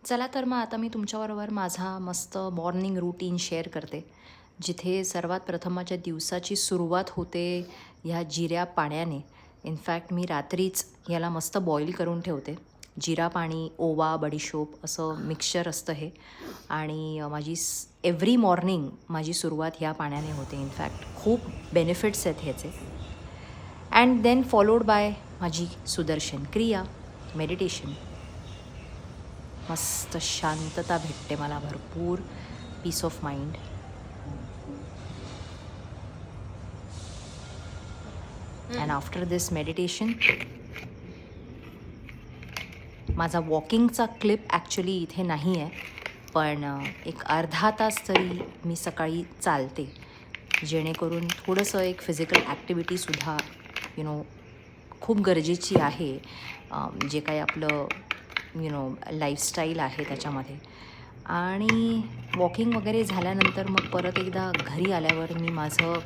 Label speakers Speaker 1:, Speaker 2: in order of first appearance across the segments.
Speaker 1: चला तर मग आता मी तुमच्याबरोबर माझा मस्त मॉर्निंग रूटीन शेअर करते, जिथे सर्वात प्रथम माझ्या दिवसाची सुरुवात होते ह्या जिऱ्या पाण्याने. इनफॅक्ट मी रात्रीच याला मस्त बॉईल करून ठेवते. जिरा पाणी, ओवा, बडीशोप असं मिक्सचर असतं हे. आणि माझी एव्हरी मॉर्निंग माझी सुरुवात ह्या पाण्याने होते. इनफॅक्ट खूप बेनिफिट्स आहेत ह्याचे. अँड देन फॉलोड बाय माझी सुदर्शन क्रिया, मेडिटेशन. मस्त शांतता भेटते मला, भरपूर peace of mind. And after this meditation माझा वॉकिंगचा क्लिप ॲक्च्युली इथे नाही आहे, पण एक अर्धा तास तरी मी सकाळी चालते, जेणेकरून थोडंसं एक फिजिकल ॲक्टिव्हिटीसुद्धा खूप गरजेची आहे. जे काही आपलं लाईफस्टाईल आहे त्याच्यामध्ये. आणि वॉकिंग वगैरे झाल्यानंतर मग परत एकदा घरी आल्यावर मी माझं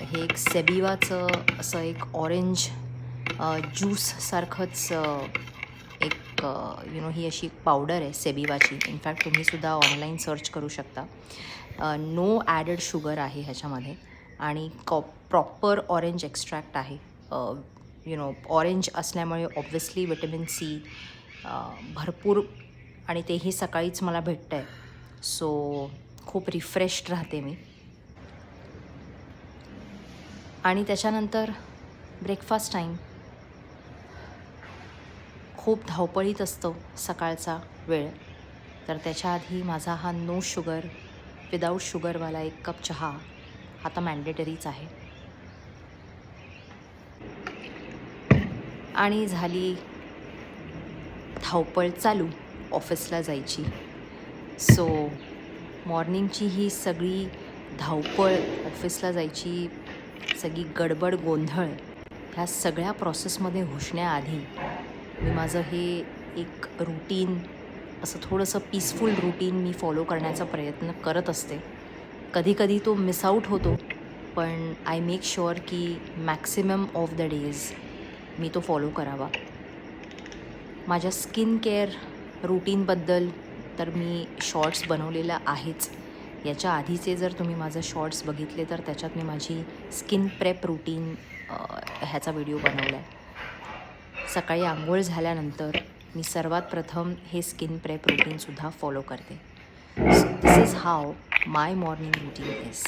Speaker 1: हे एक सेबिवाचं असं एक ऑरेंज ज्यूससारखंच एक ही अशी पावडर आहे सेबिवाची. इनफॅक्ट तुम्हीसुद्धा ऑनलाईन सर्च करू शकता. नो ॲडेड शुगर आहे ह्याच्यामध्ये आणि प्रॉपर ऑरेंज एक्स्ट्रॅक्ट आहे. ऑरेंज असल्यामुळे ऑब्व्हियसली विटॅमिन सी भरपूर, आणि तेही सकाळीच मला भेटतं आहे. सो खूप रिफ्रेश्ड राहते मी. आणि त्याच्यानंतर ब्रेकफास्ट टाईम. खूप धावपळीत असतो सकाळचा वेळ, तर त्याच्या आधी माझा हा नो शुगर, विदाऊट शुगरवाला एक कप चहा हा तर मॅन्डेटरीच आहे. आणि झाली धावपळ चालू ऑफिसला जायची. सो मॉर्निंगची ही सगळी धावपळ, ऑफिसला जायची सगळी गडबड गोंधळ, ह्या सगळ्या प्रोसेसमध्ये घुसण्याआधी मी माझं हे एक रूटीन, असं थोडंसं पीसफुल रूटीन मी फॉलो करण्याचा प्रयत्न करत असते. कधीकधी तो मिसआउट होतो, पण आय मेक शुअर की मॅक्सिमम ऑफ द डेज मी तो फॉलो करावा. माझ्या स्किन केअर रूटीनबद्दल तर मी शॉर्ट्स बनवलेला आहेच. याच्या आधीचे जर तुम्ही माझं शॉर्ट्स बघितले तर त्याच्यात मी माझी स्किन प्रेप रूटीन ह्याचा व्हिडिओ बनवला आहे. सकाळी आंघोळ झाल्यानंतर मी सर्वात प्रथम हे स्किन प्रेप रूटीनसुद्धा फॉलो करते. So this is how my morning routine is.